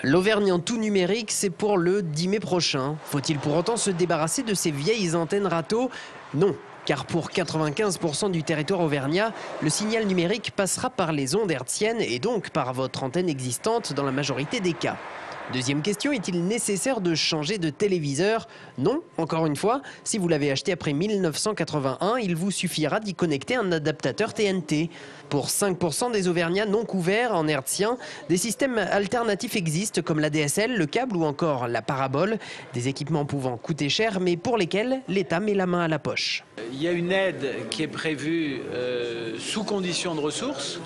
L'Auvergne en tout numérique, c'est pour le 10 mai prochain. Faut-il pour autant se débarrasser de ces vieilles antennes râteaux? Non, car pour 95% du territoire auvergnat, le signal numérique passera par les ondes hertziennes et donc par votre antenne existante dans la majorité des cas. Deuxième question, est-il nécessaire de changer de téléviseur? Non, encore une fois, si vous l'avez acheté après 1981, il vous suffira d'y connecter un adaptateur TNT. Pour 5% des Auvergnats non couverts en hertzien, des systèmes alternatifs existent comme la DSL, le câble ou encore la parabole. Des équipements pouvant coûter cher mais pour lesquels l'État met la main à la poche. Il y a une aide qui est prévue sous condition de ressources,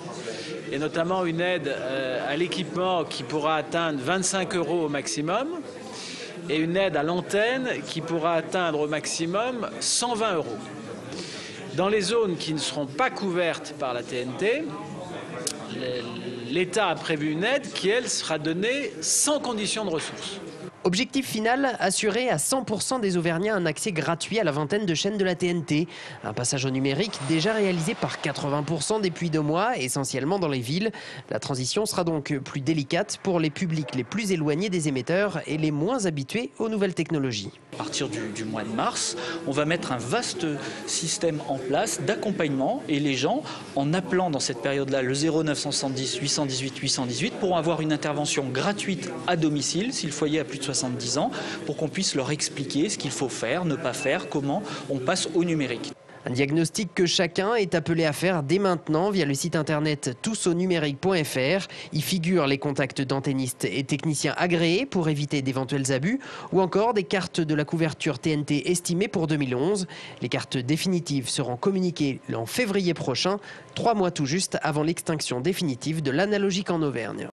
et notamment une aide à l'équipement qui pourra atteindre 25 € au maximum, et une aide à l'antenne qui pourra atteindre au maximum 120 €. Dans les zones qui ne seront pas couvertes par la TNT, l'État a prévu une aide qui, elle, sera donnée sans condition de ressources. Objectif final, assurer à 100% des Auvergnats un accès gratuit à la vingtaine de chaînes de la TNT. Un passage au numérique déjà réalisé par 80% des Puy-de-Dôme, essentiellement dans les villes. La transition sera donc plus délicate pour les publics les plus éloignés des émetteurs et les moins habitués aux nouvelles technologies. À partir du mois de mars, on va mettre un vaste système en place d'accompagnement et les gens, en appelant dans cette période-là le 0970 818 818, pourront avoir une intervention gratuite à domicile si le foyer a plus de 70 ans, pour qu'on puisse leur expliquer ce qu'il faut faire, ne pas faire, comment on passe au numérique. Un diagnostic que chacun est appelé à faire dès maintenant via le site internet tousaunumérique.fr. Y figurent les contacts d'antennistes et techniciens agréés pour éviter d'éventuels abus ou encore des cartes de la couverture TNT estimées pour 2011. Les cartes définitives seront communiquées en février prochain, 3 mois tout juste avant l'extinction définitive de l'analogique en Auvergne.